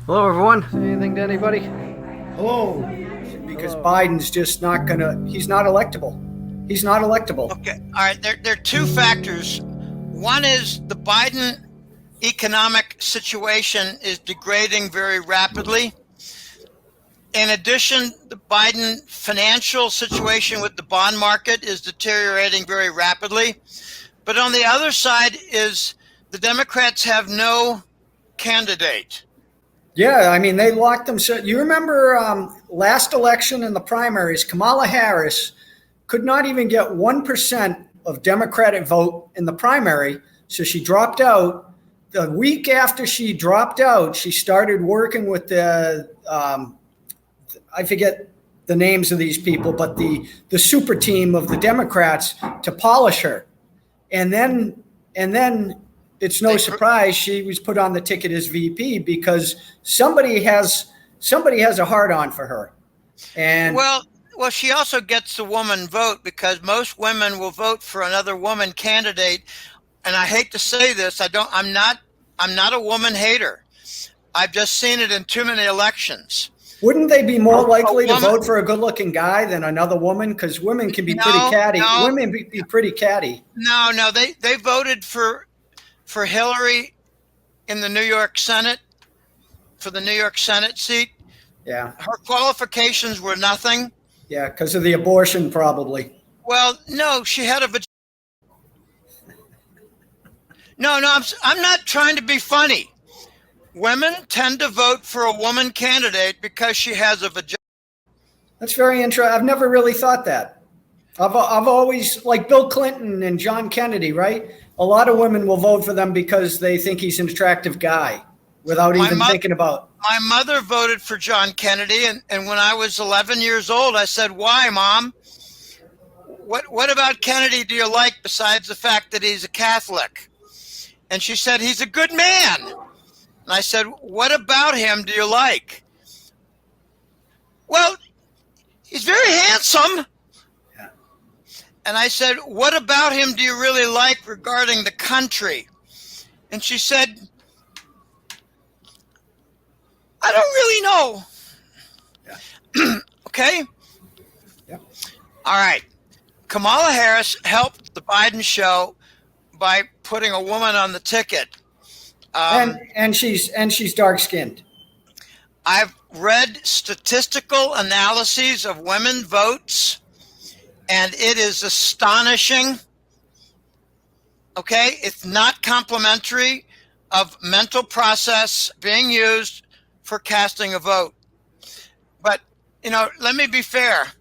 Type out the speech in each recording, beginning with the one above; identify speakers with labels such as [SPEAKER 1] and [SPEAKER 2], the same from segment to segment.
[SPEAKER 1] Hello, everyone. Anything to anybody?
[SPEAKER 2] Hello, because Biden's just not gonna. He's not electable. He's not electable.
[SPEAKER 3] Okay. All right. There are two factors. One is the Biden economic situation is degrading very rapidly. In addition, the Biden financial situation with the bond market is deteriorating very rapidly. But on the other side is the Democrats have no candidate.
[SPEAKER 2] Yeah, I mean they locked them. So you remember last election in the primaries, Kamala Harris could not even get 1% of Democratic vote in the primary, so she dropped out. The week after she dropped out, she started working with the I forget the names of these people, but the super team of the Democrats to polish her. And then it's no surprise she was put on the ticket as VP because somebody has a hard on for her. And
[SPEAKER 3] well, she also gets the woman vote because most women will vote for another woman candidate. And I hate to say this, I'm not a woman hater. I've just seen it in too many elections.
[SPEAKER 2] Wouldn't they be more likely to vote for a good-looking guy than another woman? Because women can be pretty catty. Women be pretty catty.
[SPEAKER 3] No, they voted for Hillary in the New York Senate, for the New York Senate seat.
[SPEAKER 2] Yeah.
[SPEAKER 3] Her qualifications were nothing.
[SPEAKER 2] Yeah, because of the abortion, probably.
[SPEAKER 3] Well, no, she had a vagina. No, I'm not trying to be funny. Women tend to vote for a woman candidate because she has a vagina.
[SPEAKER 2] That's very interesting. I've never really thought that. I've always, like Bill Clinton and John Kennedy, right? A lot of women will vote for them because they think he's an attractive guy without even thinking about.
[SPEAKER 3] My mother voted for John Kennedy, and when I was 11 years old, I said, "Why, Mom? What about Kennedy do you like besides the fact that he's a Catholic?" And she said, "He's a good man." And I said, "What about him do you like?" "Well, he's very handsome."
[SPEAKER 2] Yeah.
[SPEAKER 3] And I said, "What about him do you really like regarding the country?" And she said, "I don't really know."
[SPEAKER 2] Yeah.
[SPEAKER 3] Okay?
[SPEAKER 2] Yeah.
[SPEAKER 3] All right. Kamala Harris helped the Biden show by putting a woman on the ticket.
[SPEAKER 2] And she's dark-skinned.
[SPEAKER 3] I've read statistical analyses of women votes, and it is astonishing. Okay? It's not complimentary of mental process being used for casting a vote. But, let me be fair.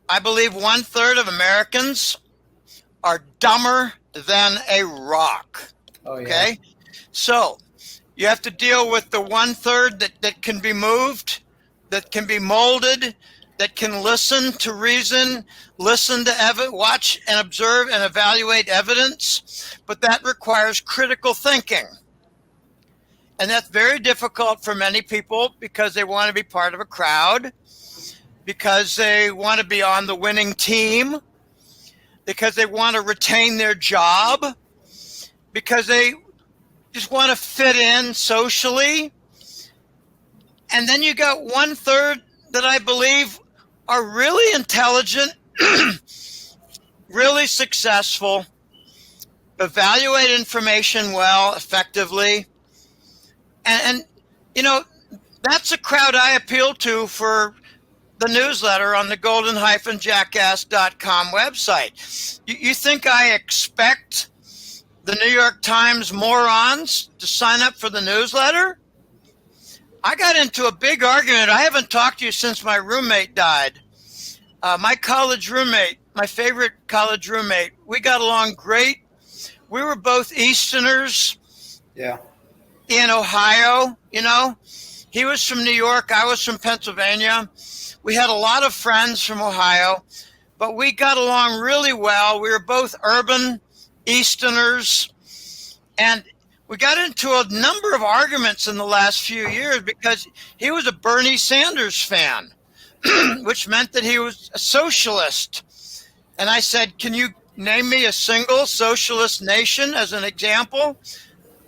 [SPEAKER 3] I believe 1/3 of Americans are dumber than a rock.
[SPEAKER 2] Oh, yeah.
[SPEAKER 3] Okay? So you have to deal with the 1/3 that can be moved, that can be molded, that can listen to reason, listen to watch and observe and evaluate evidence, but that requires critical thinking. And that's very difficult for many people because they want to be part of a crowd, because they want to be on the winning team, because they want to retain their job, because they just want to fit in socially. And then you got 1/3 that I believe are really intelligent, really successful, evaluate information well, effectively. And that's a crowd I appeal to for the newsletter on the golden-jackass.com website. You think I expect the New York Times morons to sign up for the newsletter? I got into a big argument. I haven't talked to you since my roommate died. My college roommate, my favorite college roommate, we got along great. We were both Easterners.
[SPEAKER 2] Yeah.
[SPEAKER 3] In Ohio, he was from New York. I was from Pennsylvania. We had a lot of friends from Ohio, but we got along really well. We were both urban Easterners, and we got into a number of arguments in the last few years because he was a Bernie Sanders fan, which meant that he was a socialist. And I said, "Can you name me a single socialist nation as an example?"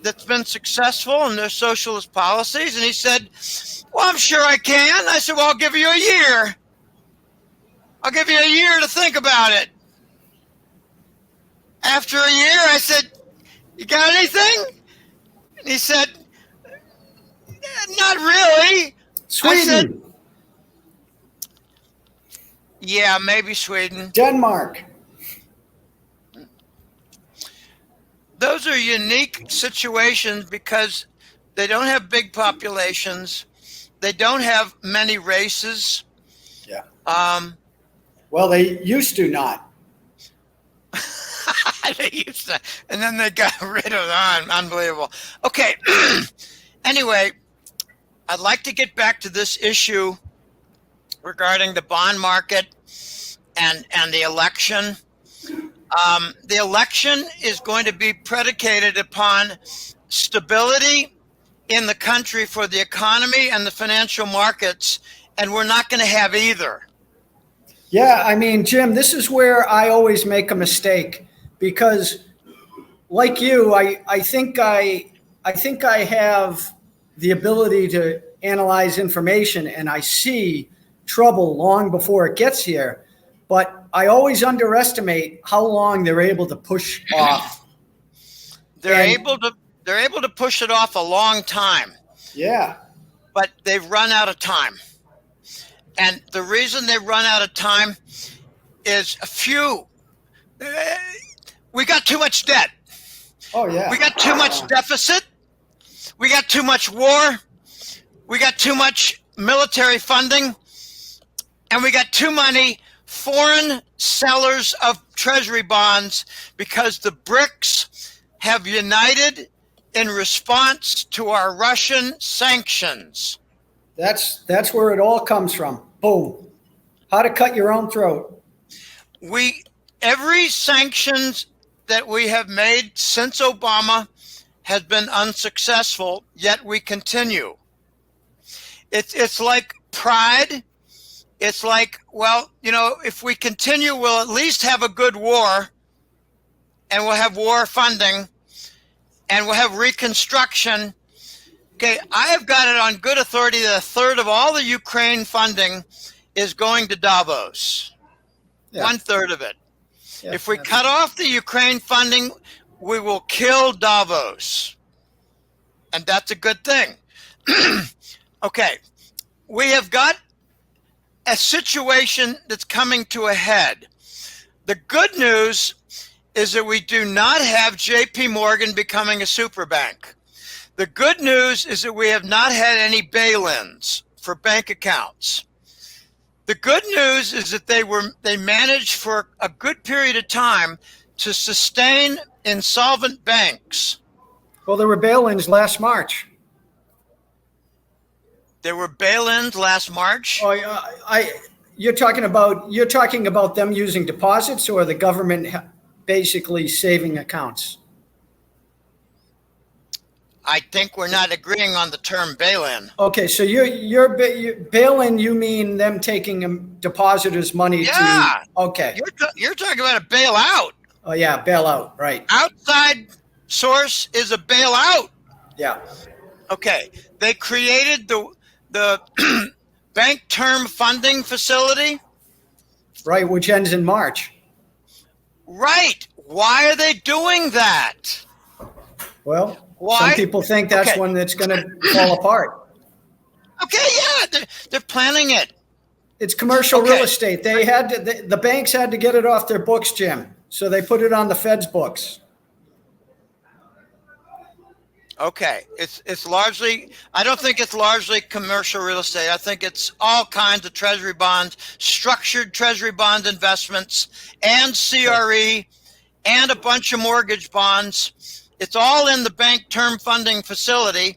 [SPEAKER 3] that's been successful in their socialist policies? And he said, well, I'm sure I can. I said, well, I'll give you a year. I'll give you a year to think about it. After a year, I said, you got anything? And he said, not really.
[SPEAKER 2] Sweden.
[SPEAKER 3] I said, yeah, maybe Sweden.
[SPEAKER 2] Denmark.
[SPEAKER 3] Those are unique situations because they don't have big populations. They don't have many races.
[SPEAKER 2] Yeah.
[SPEAKER 3] Well,
[SPEAKER 2] they used to not.
[SPEAKER 3] They used to, and then they got rid of them. Unbelievable. Okay. Anyway, I'd like to get back to this issue regarding the bond market and the election. The election is going to be predicated upon stability in the country for the economy and the financial markets, and we're not going to have either.
[SPEAKER 2] Yeah, I mean, Jim, this is where I always make a mistake because, like you, I think I have the ability to analyze information and I see trouble long before it gets here, but I always underestimate how long they're able to push off.
[SPEAKER 3] They're able to push it off a long time.
[SPEAKER 2] Yeah.
[SPEAKER 3] But they've run out of time. And the reason they run out of time is we got too much debt.
[SPEAKER 2] Oh, yeah.
[SPEAKER 3] We got too much deficit. We got too much war. We got too much military funding. And we got too many foreign sellers of treasury bonds because the BRICS have united in response to our Russian sanctions.
[SPEAKER 2] That's where it all comes from. Boom. How to cut your own throat.
[SPEAKER 3] Every sanctions that we have made since Obama has been unsuccessful, yet we continue. It's like pride. It's like, well, if we continue, we'll at least have a good war, and we'll have war funding, and we'll have reconstruction. Okay, I have got it on good authority that a third of all the Ukraine funding is going to Davos. Yeah. 1/3 of it. Yeah, if we cut off the Ukraine funding, we will kill Davos. And that's a good thing. Okay, we have got a situation that's coming to a head. The good news is that we do not have JP Morgan becoming a super bank. The good news is that we have not had any bail-ins for bank accounts. The good news is that they managed for a good period of time to sustain insolvent banks.
[SPEAKER 2] Well, there were bail-ins last March.
[SPEAKER 3] There were bail-ins last March.
[SPEAKER 2] Oh, you're talking about them using deposits or the government basically saving accounts?
[SPEAKER 3] I think we're not agreeing on the term bail-in.
[SPEAKER 2] Okay, so you're bail-in, you mean them taking depositors' money
[SPEAKER 3] to...
[SPEAKER 2] Okay.
[SPEAKER 3] You're talking about a bailout.
[SPEAKER 2] Oh, yeah, bailout, right.
[SPEAKER 3] Outside source is a bailout.
[SPEAKER 2] Yeah.
[SPEAKER 3] Okay, they created the bank term funding facility.
[SPEAKER 2] Right, which ends in March.
[SPEAKER 3] Right. Why are they doing that?
[SPEAKER 2] Well... Why? Some people think that's when it's going to fall apart.
[SPEAKER 3] Okay, yeah, they're planning it.
[SPEAKER 2] It's commercial real estate. They had to, the banks had to get it off their books, Jim. So they put it on the Fed's books.
[SPEAKER 3] Okay, it's largely. I don't think it's largely commercial real estate. I think it's all kinds of treasury bonds, structured treasury bond investments, and CRE, and a bunch of mortgage bonds. It's all in the bank term funding facility.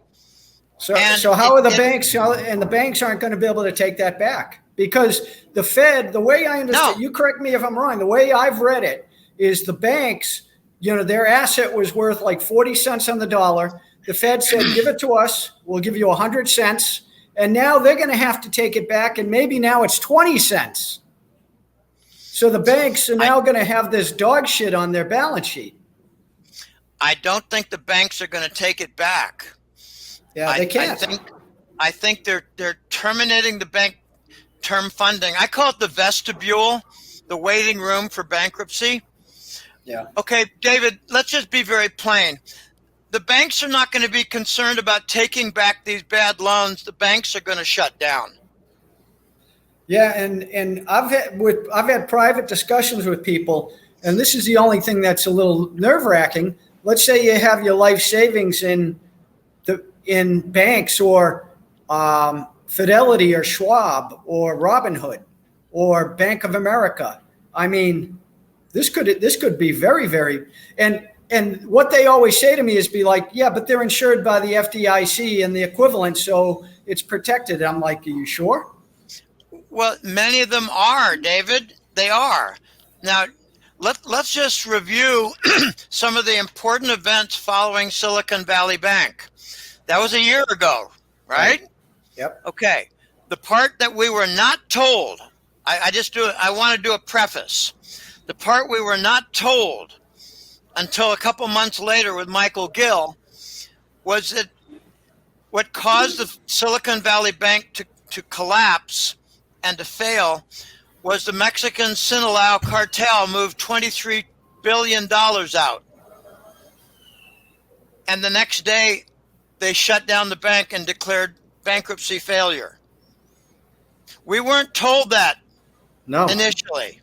[SPEAKER 2] So how are the banks, and the banks aren't going to be able to take that back? Because the Fed, the way I understand, you correct me if I'm wrong, the way I've read it is the banks, their asset was worth like 40 cents on the dollar. The Fed said, give it to us. We'll give you 100 cents. And now they're going to have to take it back. And maybe now it's 20 cents. So the banks are now going to have this dog shit on their balance sheet.
[SPEAKER 3] I don't think the banks are going to take it back.
[SPEAKER 2] Yeah, they can't.
[SPEAKER 3] I think they're terminating the bank term funding. I call it the vestibule, the waiting room for bankruptcy.
[SPEAKER 2] Yeah.
[SPEAKER 3] Okay, David, let's just be very plain. The banks are not going to be concerned about taking back these bad loans. The banks are going to shut down.
[SPEAKER 2] Yeah, and I've had private discussions with people, and this is the only thing that's a little nerve-wracking. Let's say you have your life savings in banks or Fidelity or Schwab or Robinhood or Bank of America. I mean, this could be very, very, and what they always say to me is be like, yeah, but they're insured by the FDIC and the equivalent, so it's protected. I'm like, are you sure?
[SPEAKER 3] Well, many of them are, David. They are. Now, let's just review some of the important events following Silicon Valley Bank. That was a year ago, right?
[SPEAKER 2] Yep.
[SPEAKER 3] Okay. The part that we were not told, I want to do a preface. The part we were not told until a couple months later with Michael Gill was that what caused the Silicon Valley Bank to collapse and to fail was the Mexican Sinaloa cartel moved $23 billion out. And the next day, they shut down the bank and declared bankruptcy failure. We weren't told that initially.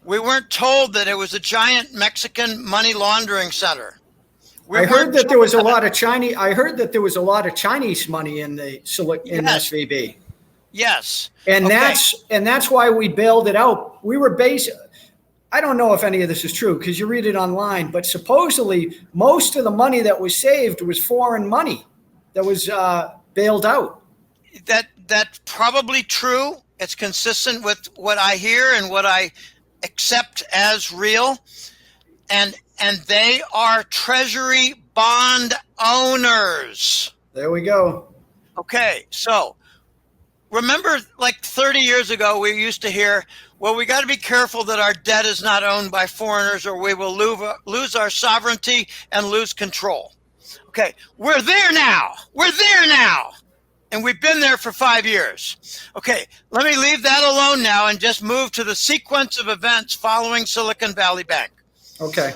[SPEAKER 3] We weren't told that it was a giant Mexican money laundering center.
[SPEAKER 2] I heard that there was a lot of Chinese. I heard that there was a lot of Chinese money in SVB.
[SPEAKER 3] Yes,
[SPEAKER 2] and that's why we bailed it out. We were I don't know if any of this is true because you read it online, but supposedly most of the money that was saved was foreign money that was bailed out.
[SPEAKER 3] That's probably true. It's consistent with what I hear and what I accept as real. And they are treasury bond owners.
[SPEAKER 2] There we go.
[SPEAKER 3] Okay, so remember like 30 years ago, we used to hear, well, we got to be careful that our debt is not owned by foreigners or we will lose our sovereignty and lose control. Okay, we're there now. We're there now. And we've been there for 5 years. Okay, let me leave that alone now and just move to the sequence of events following Silicon Valley Bank.
[SPEAKER 2] Okay.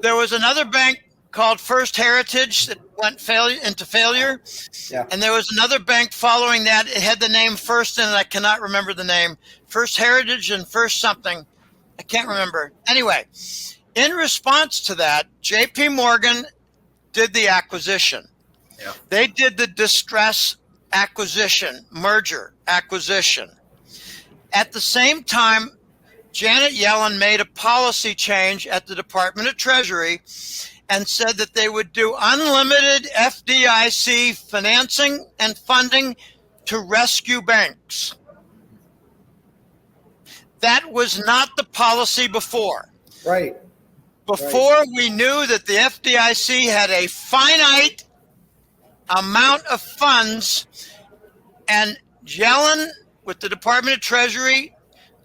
[SPEAKER 3] There was another bank called First Heritage that went into failure.
[SPEAKER 2] Yeah.
[SPEAKER 3] And there was another bank following that. It had the name First in it. I cannot remember the name. First Heritage and First something. I can't remember. Anyway, in response to that, JP Morgan did the acquisition.
[SPEAKER 2] Yeah.
[SPEAKER 3] They did the distress merger acquisition. At the same time, Janet Yellen made a policy change at the Department of Treasury and said that they would do unlimited FDIC financing and funding to rescue banks. That was not the policy before.
[SPEAKER 2] Right.
[SPEAKER 3] Before we knew that the FDIC had a finite amount of funds, and Yellen with the Department of Treasury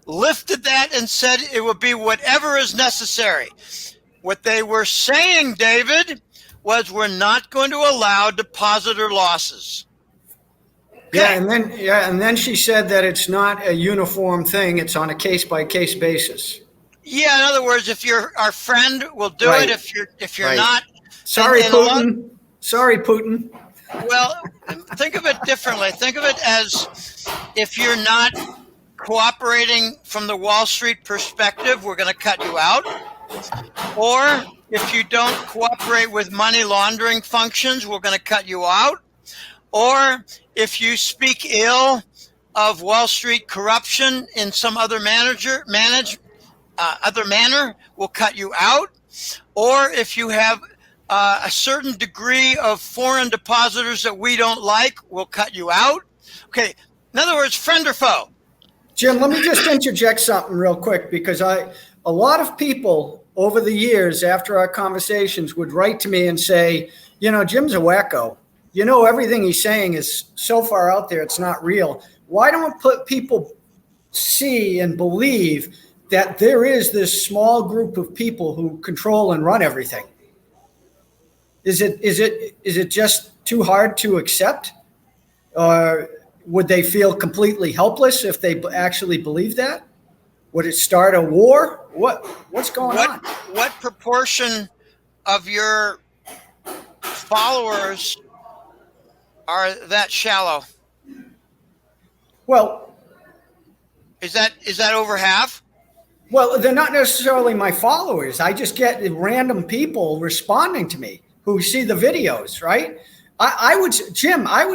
[SPEAKER 3] lifted that and said it would be whatever is necessary. What they were saying, David, was we're not going to allow depositor losses.
[SPEAKER 2] Okay. And then she said that it's not a uniform thing. It's on a case-by-case basis.
[SPEAKER 3] Yeah, in other words, if you're our friend, we'll do it. If you're not,
[SPEAKER 2] sorry, Putin. Sorry, Putin.
[SPEAKER 3] Well, think of it differently. Think of it as if you're not cooperating from the Wall Street perspective, we're going to cut you out. Or if you don't cooperate with money laundering functions, we're going to cut you out. Or if you speak ill of Wall Street corruption in some other manner, we'll cut you out. Or if you have a certain degree of foreign depositors that we don't like, we'll cut you out. Okay, in other words, friend or foe.
[SPEAKER 2] Jim, let me just interject something real quick because a lot of people over the years after our conversations would write to me and say, Jim's a wacko. Everything he's saying is so far out there, it's not real. Why don't people see and believe that there is this small group of people who control and run everything? Is it just too hard to accept? Or would they feel completely helpless if they actually believe that? Would it start a war? What's going on?
[SPEAKER 3] What proportion of your followers are that shallow?
[SPEAKER 2] Well,
[SPEAKER 3] is that over half?
[SPEAKER 2] Well, they're not necessarily my followers. I just get random people responding to me who see the videos, right? I would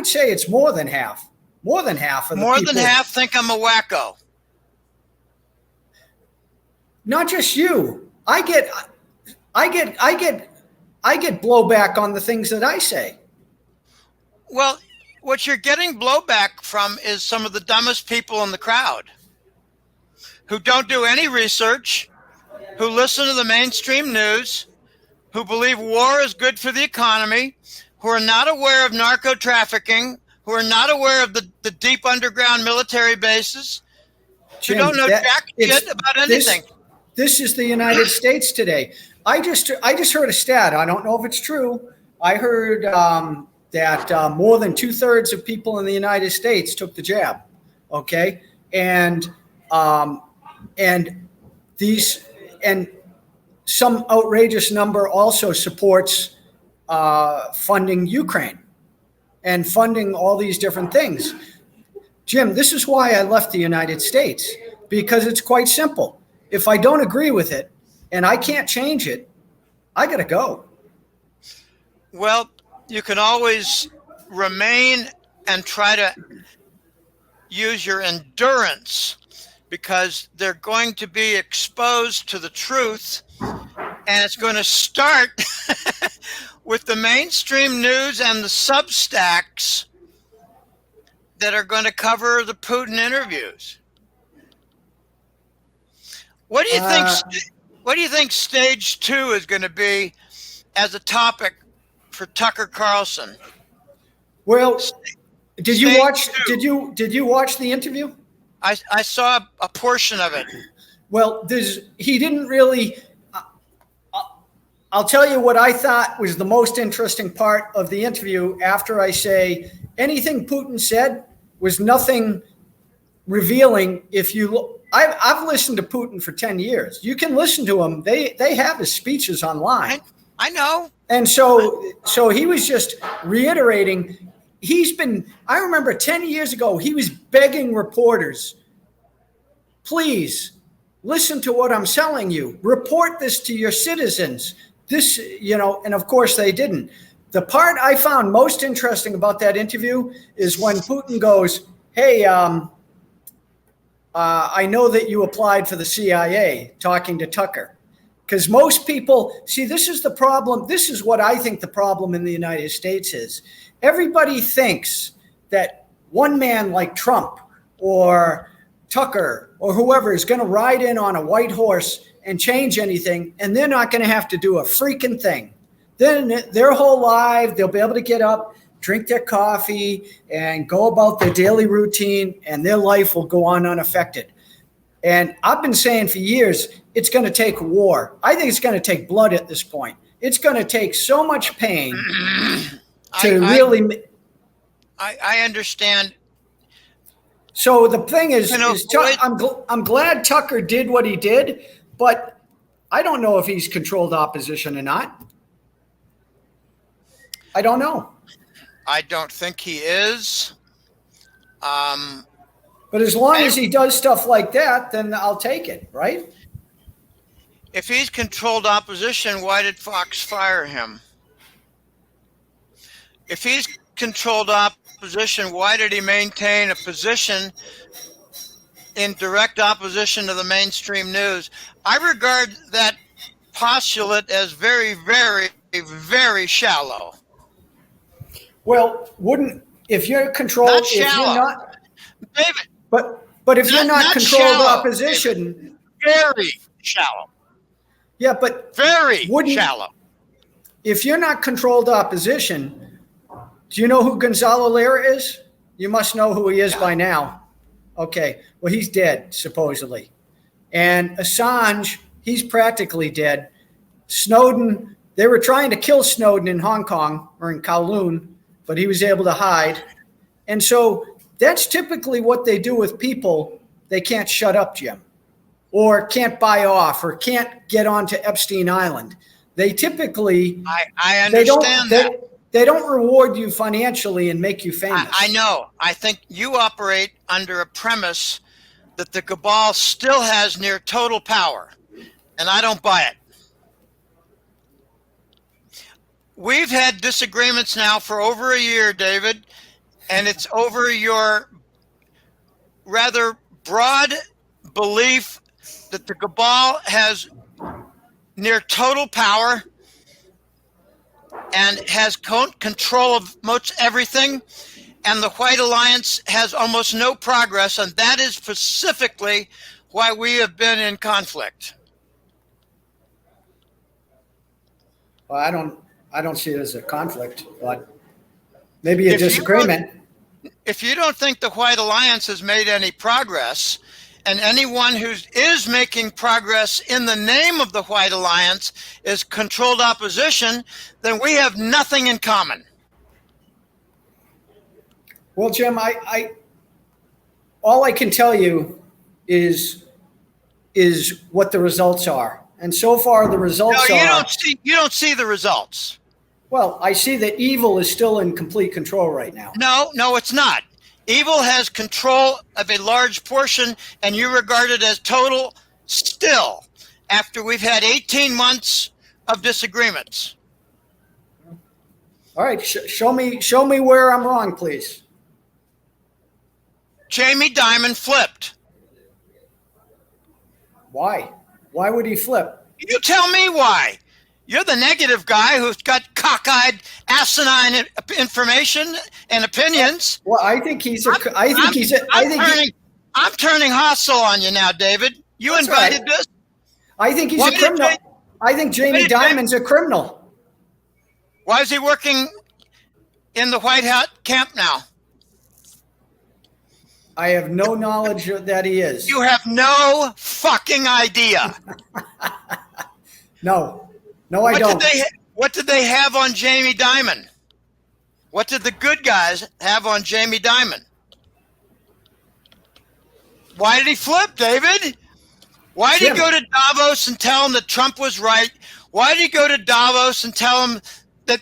[SPEAKER 2] say it's more than half. More than half of the people.
[SPEAKER 3] More than half think I'm a wacko.
[SPEAKER 2] Not just you. I get blowback on the things that I say.
[SPEAKER 3] Well, what you're getting blowback from is some of the dumbest people in the crowd who don't do any research, who listen to the mainstream news, who believe war is good for the economy, who are not aware of narco trafficking, who are not aware of the deep underground military bases,
[SPEAKER 2] Jim,
[SPEAKER 3] who don't know jack shit about anything.
[SPEAKER 2] This is the United States today. I just heard a stat. I don't know if it's true. I heard that more than 2/3 of people in the United States took the jab. Okay, and some outrageous number also supports funding Ukraine and funding all these different things. Jim, this is why I left the United States, because it's quite simple. If I don't agree with it and I can't change it, I got to go.
[SPEAKER 3] Well, you can always remain and try to use your endurance, because they're going to be exposed to the truth, and it's going to start with the mainstream news and the Substacks that are going to cover the Putin interviews. What do you think? What do you think stage 2 is going to be as a topic for Tucker Carlson?
[SPEAKER 2] Well, did you watch the interview?
[SPEAKER 3] I saw a portion of it.
[SPEAKER 2] Well, he didn't really. I'll tell you what I thought was the most interesting part of the interview. After I say anything Putin said was nothing revealing. If you look, I've listened to Putin for 10 years. You can listen to him. They have his speeches online.
[SPEAKER 3] I know.
[SPEAKER 2] And so he was just reiterating. I remember 10 years ago, he was begging reporters, please listen to what I'm telling you. Report this to your citizens. And of course they didn't. The part I found most interesting about that interview is when Putin goes, hey, I know that you applied for the CIA, talking to Tucker. Because most people, see, this is the problem. This is what I think the problem in the United States is. Everybody thinks that one man like Trump or Tucker or whoever is going to ride in on a white horse and change anything, and they're not going to have to do a freaking thing. Then their whole life, they'll be able to get up, drink their coffee, and go about their daily routine, and their life will go on unaffected. And I've been saying for years, it's going to take war. I think it's going to take blood at this point. It's going to take so much pain to really.
[SPEAKER 3] I understand.
[SPEAKER 2] So the thing is I'm glad Tucker did what he did, but I don't know if he's controlled opposition or not. I don't know.
[SPEAKER 3] I don't think he is.
[SPEAKER 2] But as long as he does stuff like that, then I'll take it, right?
[SPEAKER 3] If he's controlled opposition, why did Fox fire him? If he's controlled opposition, why did he maintain a position in direct opposition to the mainstream news? I regard that postulate as very, very, very shallow.
[SPEAKER 2] Well, if you're controlled,
[SPEAKER 3] not shallow.
[SPEAKER 2] If you're not,
[SPEAKER 3] David.
[SPEAKER 2] But if you're not controlled
[SPEAKER 3] shallow,
[SPEAKER 2] opposition,
[SPEAKER 3] David. Very shallow.
[SPEAKER 2] Yeah, but
[SPEAKER 3] very shallow.
[SPEAKER 2] If you're not controlled opposition, do you know who Gonzalo Lira is? You must know who he is by now. Okay, well, he's dead, supposedly. And Assange, he's practically dead. Snowden, They were trying to kill Snowden in Hong Kong or in Kowloon, but he was able to hide. And so that's typically what they do with people they can't shut up, Jim, or can't buy off, or can't get onto Epstein Island. They typically
[SPEAKER 3] I understand that.
[SPEAKER 2] They don't reward you financially and make you famous.
[SPEAKER 3] I know. I think you operate under a premise that the cabal still has near total power, and I don't buy it. We've had disagreements now for over a year, David, and it's over your rather broad belief that the cabal has near total power and has control of most everything, and the White Alliance has almost no progress, and that is specifically why we have been in conflict.
[SPEAKER 2] Well, I don't see it as a conflict, but maybe a disagreement.
[SPEAKER 3] If you don't think the White Alliance has made any progress, and anyone who is making progress in the name of the White Alliance is controlled opposition, then we have nothing in common.
[SPEAKER 2] Well, Jim, all I can tell you is what the results are, and so far the results are.
[SPEAKER 3] You don't see the results.
[SPEAKER 2] Well, I see that evil is still in complete control right now.
[SPEAKER 3] No, it's not. Evil has control of a large portion, and you regard it as total still after we've had 18 months of disagreements.
[SPEAKER 2] All right, show me where I'm wrong, please.
[SPEAKER 3] Jamie Dimon flipped.
[SPEAKER 2] Why? Why would he flip?
[SPEAKER 3] You tell me why. You're the negative guy who's got cockeyed, asinine information and opinions.
[SPEAKER 2] Well, I think I'm
[SPEAKER 3] turning hostile on you now, David. You invited this.
[SPEAKER 2] I think he's a criminal. I think Jamie Dimon's a criminal.
[SPEAKER 3] Why is he working in the White Hat camp now?
[SPEAKER 2] I have no knowledge that he is.
[SPEAKER 3] You have no fucking idea.
[SPEAKER 2] No, I don't.
[SPEAKER 3] What did they have on Jamie Dimon? What did the good guys have on Jamie Dimon? Why did he flip, David? Why did he go to Davos and tell him that Trump was right? Why did he go to Davos and tell him that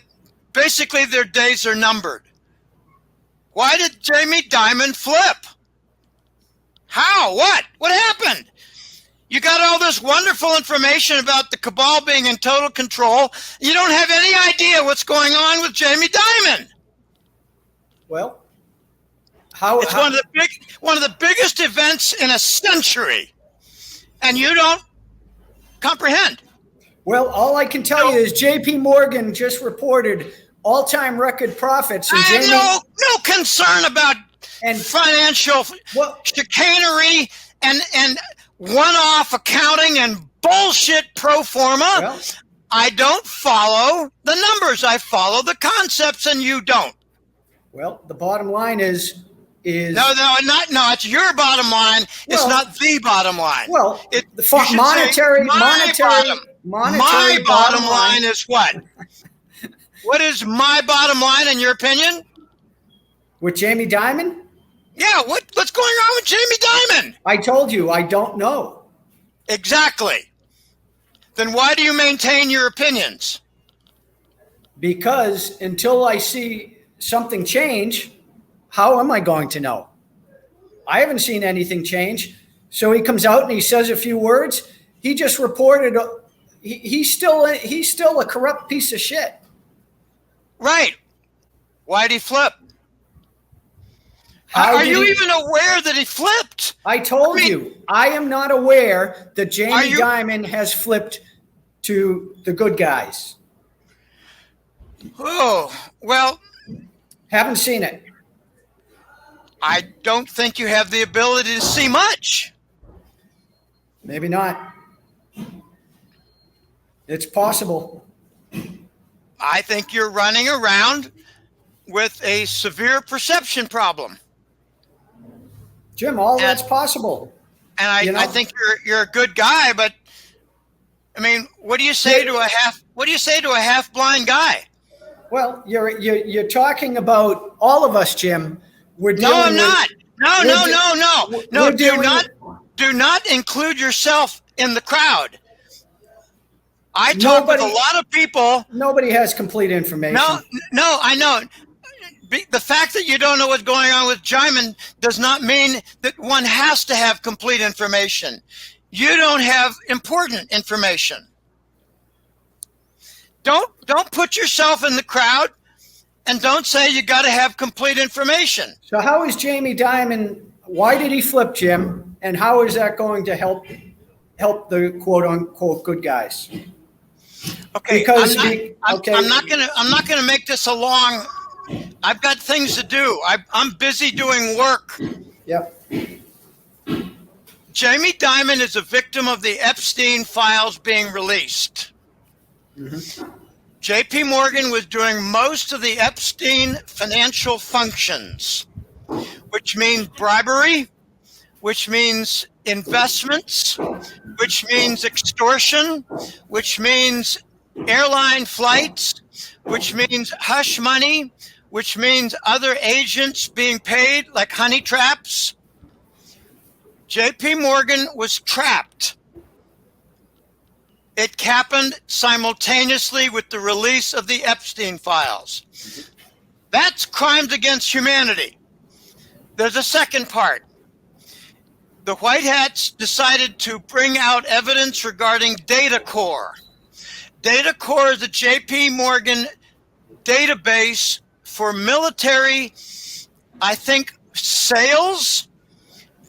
[SPEAKER 3] basically their days are numbered? Why did Jamie Dimon flip? How? What? What happened? You got all this wonderful information about the cabal being in total control. You don't have any idea what's going on with Jamie Dimon.
[SPEAKER 2] Well,
[SPEAKER 3] it's one of the biggest events in a century, and you don't comprehend.
[SPEAKER 2] Well, all I can tell you is J.P. Morgan just reported all-time record profits. And
[SPEAKER 3] I have no concern about financial chicanery and one-off accounting and bullshit pro forma.
[SPEAKER 2] Well,
[SPEAKER 3] I don't follow the numbers. I follow the concepts, and you don't.
[SPEAKER 2] Well, the bottom line is
[SPEAKER 3] no. It's your bottom line. It's not the bottom line.
[SPEAKER 2] Well,
[SPEAKER 3] my bottom line is what? What is my bottom line in your opinion?
[SPEAKER 2] With Jamie Dimon?
[SPEAKER 3] Yeah, what's going on with Jamie Dimon?
[SPEAKER 2] I told you, I don't know.
[SPEAKER 3] Exactly. Then why do you maintain your opinions?
[SPEAKER 2] Because until I see something change, how am I going to know? I haven't seen anything change. So he comes out and he says a few words. He just reported he's still a corrupt piece of shit.
[SPEAKER 3] Right. Why'd he flip? Are you even aware that he flipped?
[SPEAKER 2] I told you, I am not aware that Jamie Dimon has flipped to the good guys.
[SPEAKER 3] Oh, well.
[SPEAKER 2] Haven't seen it.
[SPEAKER 3] I don't think you have the ability to see much.
[SPEAKER 2] Maybe not. It's possible.
[SPEAKER 3] I think you're running around with a severe perception problem.
[SPEAKER 2] Jim, that's possible.
[SPEAKER 3] And I think you're a good guy, but I mean, what do you say to a half-blind guy?
[SPEAKER 2] Well, you're talking about all of us, Jim. We're
[SPEAKER 3] No,
[SPEAKER 2] dealing
[SPEAKER 3] I'm not. No. Do not include yourself in the crowd. I talk with a lot of people.
[SPEAKER 2] Nobody has complete information.
[SPEAKER 3] No, I know. The fact that you don't know what's going on with Jaimin does not mean that one has to have complete information. You don't have important information. Don't put yourself in the crowd, and don't say you got to have complete information.
[SPEAKER 2] So how is Jamie Dimon? Why did he flip, Jim? And how is that going to help the quote unquote good guys?
[SPEAKER 3] Okay,
[SPEAKER 2] because
[SPEAKER 3] I'm not gonna make this a long. I've got things to do. I'm busy doing work.
[SPEAKER 2] Yep.
[SPEAKER 3] Jamie Dimon is a victim of the Epstein files being released.
[SPEAKER 2] Mm-hmm.
[SPEAKER 3] J.P. Morgan was doing most of the Epstein financial functions, which means bribery, which means investments, which means extortion, which means airline flights, which means hush money, which means other agents being paid like honey traps. J.P. Morgan was trapped. It happened simultaneously with the release of the Epstein files. That's crimes against humanity. There's a second part. The White Hats decided to bring out evidence regarding DataCore. DataCore is a J.P. Morgan database for military, I think, sales,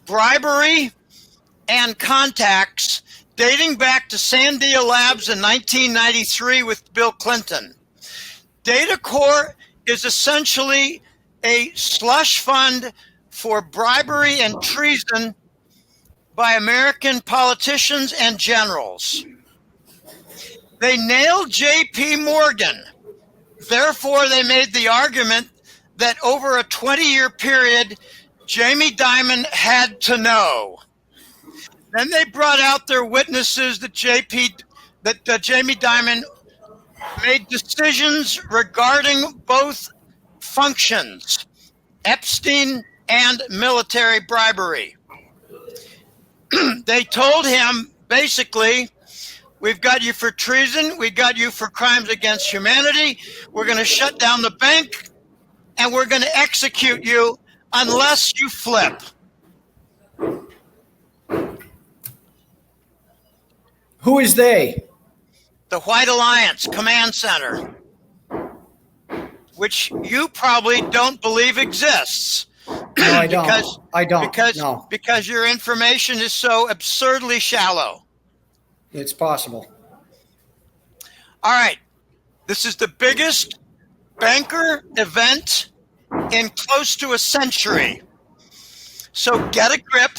[SPEAKER 3] bribery, and contacts dating back to Sandia Labs in 1993 with Bill Clinton. DataCore is essentially a slush fund for bribery and treason by American politicians and generals. They nailed J.P. Morgan. Therefore, they made the argument that over a 20-year period, Jamie Dimon had to know. Then they brought out their witnesses that Jamie Dimon made decisions regarding both functions, Epstein and military bribery. They told him, basically, we've got you for treason, we got you for crimes against humanity, we're going to shut down the bank, and we're going to execute you unless you flip.
[SPEAKER 2] Who is they?
[SPEAKER 3] The White Alliance Command Center, which you probably don't believe exists.
[SPEAKER 2] No, I don't. I don't.
[SPEAKER 3] Because your information is so absurdly shallow.
[SPEAKER 2] It's possible.
[SPEAKER 3] All right. This is the biggest banker event in close to a century. So get a grip,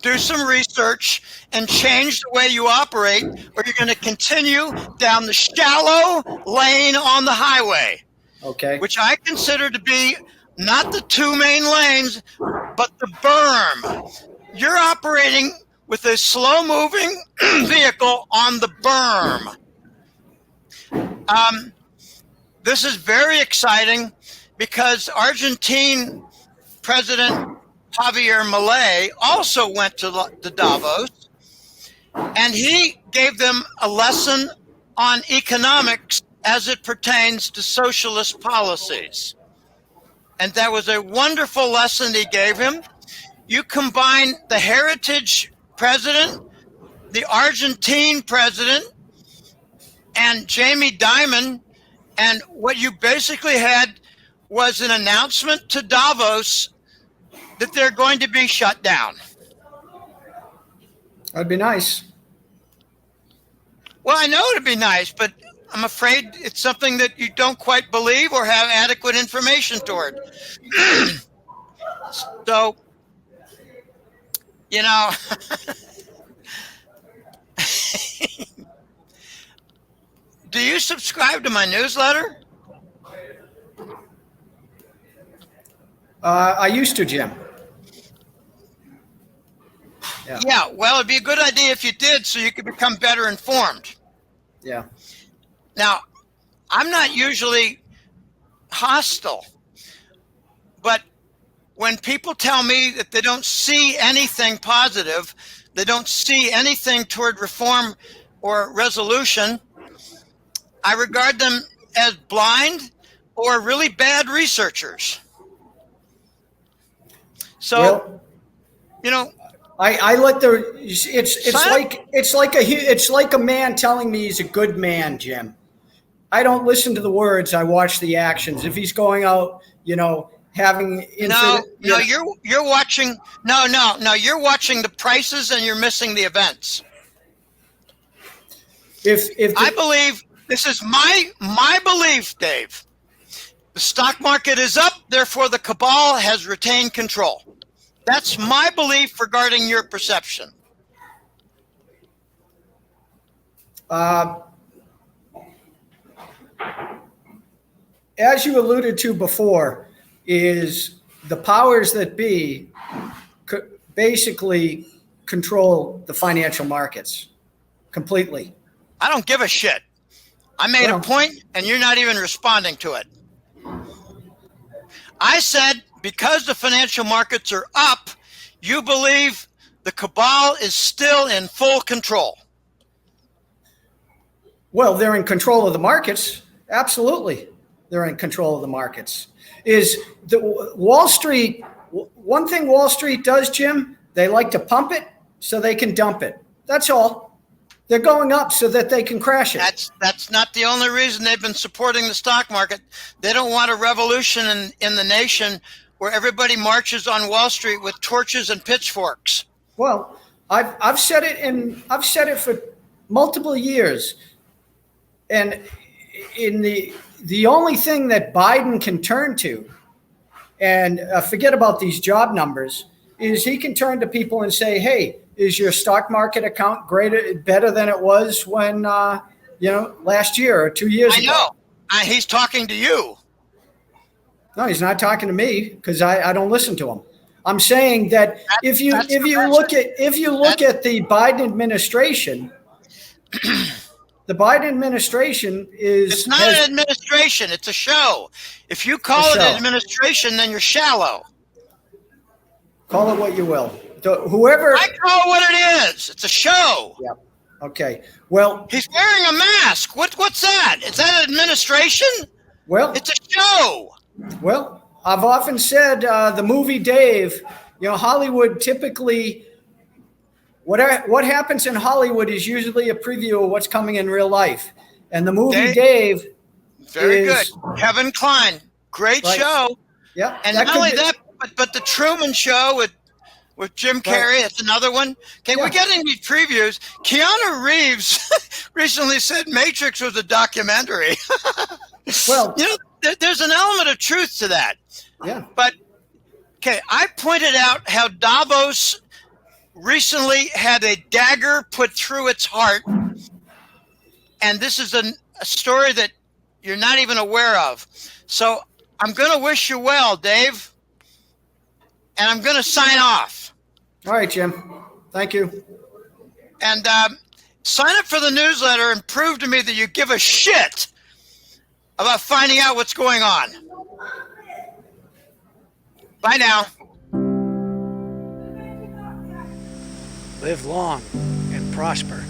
[SPEAKER 3] do some research, and change the way you operate, or you're going to continue down the shallow lane on the highway.
[SPEAKER 2] Okay.
[SPEAKER 3] Which I consider to be not the two main lanes, but the berm. You're operating with a slow-moving vehicle on the berm. This is very exciting because Argentine President Javier Milei also went to Davos, and he gave them a lesson on economics as it pertains to socialist policies. And that was a wonderful lesson he gave him. You combine the heritage president, the Argentine president, and Jamie Dimon, and what you basically had was an announcement to Davos that they're going to be shut down.
[SPEAKER 2] That'd be nice.
[SPEAKER 3] Well, I know it'd be nice, but I'm afraid it's something that you don't quite believe or have adequate information toward. So, you know, do you subscribe to my newsletter?
[SPEAKER 2] I used to, Jim.
[SPEAKER 3] Yeah, well, it'd be a good idea if you did so you could become better informed.
[SPEAKER 2] Yeah.
[SPEAKER 3] Now, I'm not usually hostile, but when people tell me that they don't see anything positive, they don't see anything toward reform or resolution, I regard them as blind or really bad researchers. So,
[SPEAKER 2] Well,
[SPEAKER 3] you know,
[SPEAKER 2] I let the it's like a man telling me he's a good man, Jim. I don't listen to the words. I watch the actions. If he's going out, having infinite,
[SPEAKER 3] you're watching. No, you're watching the prices and you're missing the events. I believe this is my belief, Dave. The stock market is up, therefore the cabal has retained control. That's my belief regarding your perception.
[SPEAKER 2] As you alluded to before, is the powers that be basically control the financial markets completely.
[SPEAKER 3] I don't give a shit. I made a point and you're not even responding to it. I said, because the financial markets are up, you believe the cabal is still in full control.
[SPEAKER 2] Well, they're in control of the markets. Absolutely. They're in control of the markets. Is the Wall Street, one thing Wall Street does, Jim, they like to pump it so they can dump it. That's all. They're going up so that they can crash it.
[SPEAKER 3] That's not the only reason they've been supporting the stock market. They don't want a revolution in the nation where everybody marches on Wall Street with torches and pitchforks.
[SPEAKER 2] Well, I've said it for multiple years, and in the only thing that Biden can turn to, and forget about these job numbers, is he can turn to people and say, "Hey, is your stock market account better than it was when last year or 2 years ago?"
[SPEAKER 3] I know. He's talking to you.
[SPEAKER 2] No, he's not talking to me because I don't listen to him. I'm saying that if you look at the Biden administration, the Biden administration
[SPEAKER 3] it's not an administration, it's a show. If you call it an administration, then you're shallow.
[SPEAKER 2] Call it what you will. Whoever
[SPEAKER 3] I call it what it is. It's a show.
[SPEAKER 2] Yeah. Okay. Well,
[SPEAKER 3] he's wearing a mask. What's that? Is that an administration?
[SPEAKER 2] Well,
[SPEAKER 3] it's a show.
[SPEAKER 2] Well, I've often said the movie Dave, Hollywood typically, what happens in Hollywood is usually a preview of what's coming in real life. And the movie Dave
[SPEAKER 3] very good. Kevin Kline, great show.
[SPEAKER 2] Yeah.
[SPEAKER 3] And not only that, but the Truman Show with Jim Carrey, that's another one. Okay, we're getting these previews. Keanu Reeves recently said Matrix was a documentary.
[SPEAKER 2] Well,
[SPEAKER 3] there's an element of truth to that.
[SPEAKER 2] Yeah.
[SPEAKER 3] But, okay, I pointed out how Davos recently had a dagger put through its heart. And this is a story that you're not even aware of. So I'm going to wish you well, Dave. And I'm going to sign off.
[SPEAKER 2] All right, Jim. Thank you.
[SPEAKER 3] And sign up for the newsletter and prove to me that you give a shit about finding out what's going on. Bye now.
[SPEAKER 1] Live long and prosper.